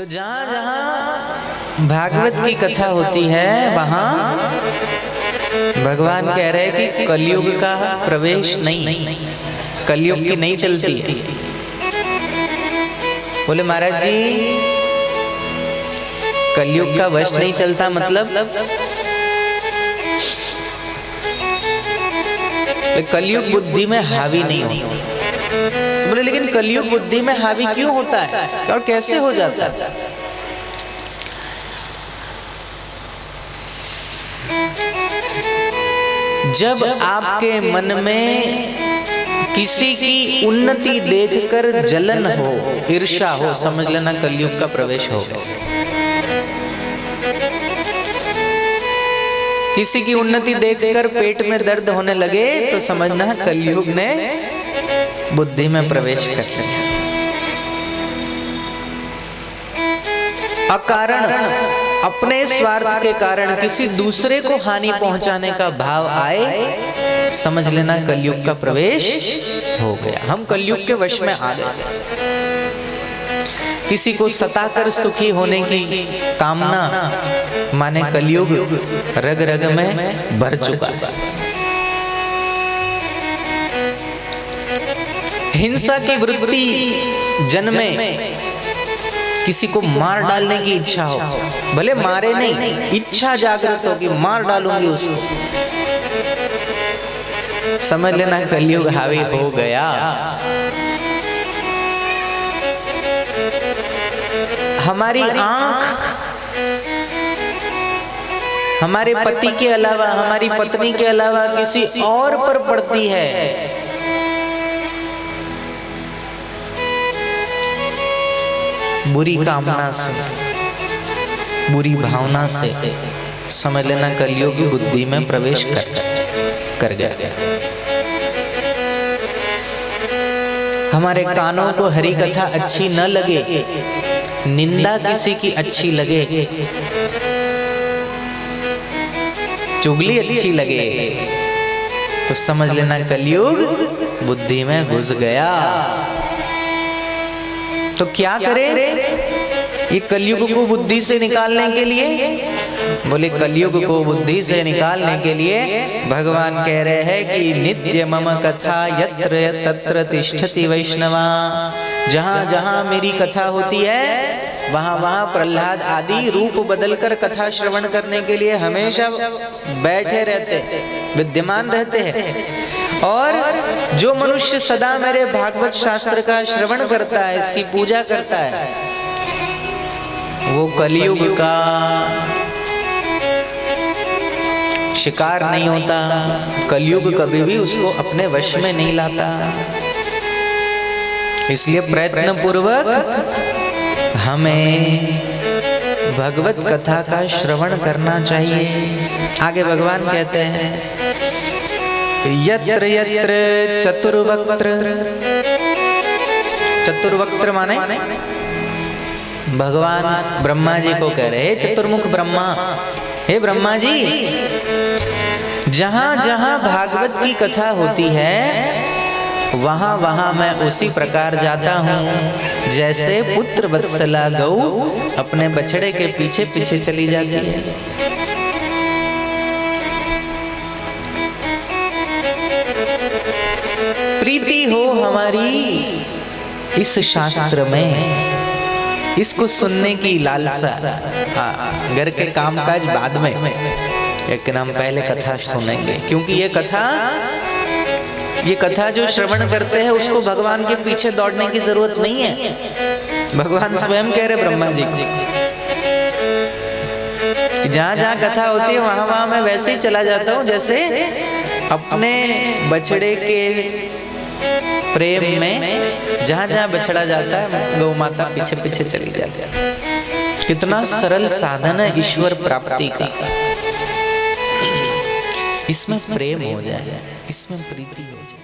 तो जहाँ जहाँ भागवत की कथा होती है वहाँ भगवान कह रहे हैं कि कलयुग का प्रवेश नहीं, कलयुग की नहीं चलती है। बोले महाराज जी कलयुग का वश नहीं चलता मतलब कलयुग बुद्धि में हावी नहीं होता। बोले लेकिन कलयुग बुद्धि में हावी क्यों होता है और कैसे हो जाता है? जब आपके मन में किसी की उन्नति देखकर जलन हो, ईर्ष्या हो, समझ लेना कलयुग का प्रवेश हो गया। किसी की उन्नति देखकर पेट में दर्द होने लगे तो समझना कलयुग ने बुद्धि में प्रवेश कर लिया। अकारण अपने स्वार्थ के कारण किसी दूसरे को हानि पहुंचाने का भाव आए, समझ लेना कलयुग का प्रवेश हो गया। हम कलयुग के वश में आ गए। किसी को सताकर सुखी होने की कामना माने कलयुग रग रग में भर चुका है। हिंसा की वृत्ति जन्मे, किसी को मार डालने की इच्छा हो, भले मारे नहीं, इच्छा जागृत हो कि मार डालूंगी उसको, समझ लेना कलयुग हावी हो गया। हमारी आंख हमारे पति के अलावा, हमारी पत्नी के अलावा किसी और पर पड़ती है, बुरी कामना से, बुरी भावना से, समझ लेना कलयुग बुद्धि में प्रवेश कर गया। हमारे कानों को हरि कथा अच्छी न लगे, निंदा किसी की अच्छी लगे, चुगली अच्छी लगे, तो समझ लेना कलयुग बुद्धि में घुस गया। तो क्या करें ये कलयुग को बुद्धि से निकालने के लिए? बोले कलयुग को बुद्धि से निकालने के लिए भगवान कह रहे हैं कि नित्य मम कथा यत्र तत्र तिष्ठति वैष्णवा। जहाँ जहाँ मेरी कथा होती है वहाँ वहाँ प्रहलाद आदि रूप बदलकर कथा श्रवण करने के लिए हमेशा बैठे रहते, विद्यमान रहते हैं। और जो मनुष्य सदा मेरे भागवत शास्त्र का श्रवण करता है, इसकी पूजा करता है, वो कलयुग का शिकार नहीं होता। कलयुग कभी भी उसको अपने वश में नहीं लाता। इसलिए प्रयत्न पूर्वक हमें भगवत कथा का श्रवण करना चाहिए। आगे भगवान कहते हैं यत्र यत्र चतुर्वक्त्र, चतुर्वक्त्र माने भगवान ब्रह्मा जी को कह रहे, चतुर्मुख ब्रह्मा, हे ब्रह्मा जी जहाँ जहाँ भागवत की कथा होती है वहाँ वहाँ मैं उसी प्रकार जाता हूँ जैसे पुत्र वत्सला गौ अपने बछड़े के पीछे पीछे चली जाती है। प्रीति हो हमारी इस शास्त्र में, इसको सुनने की लालसा। घर के कामकाज बाद में, लेकिन हम पहले कथा सुनेंगे, क्योंकि ये कथा जो श्रवण करते हैं उसको भगवान के पीछे दौड़ने की जरूरत नहीं है। भगवान स्वयं कह रहे ब्रह्मा जी कि जहाँ जहाँ कथा होती है वहाँ वहाँ मैं वैसे ही चला जाता हूँ जैसे अपने बछड़े के प्रेम में जहाँ जहाँ बछड़ा जाता है गौ माता पीछे पीछे चली जाती है। कितना सरल साधन है ईश्वर प्राप्ति का। इसमें प्रेम हो जाए, इसमें प्रीति हो जाए।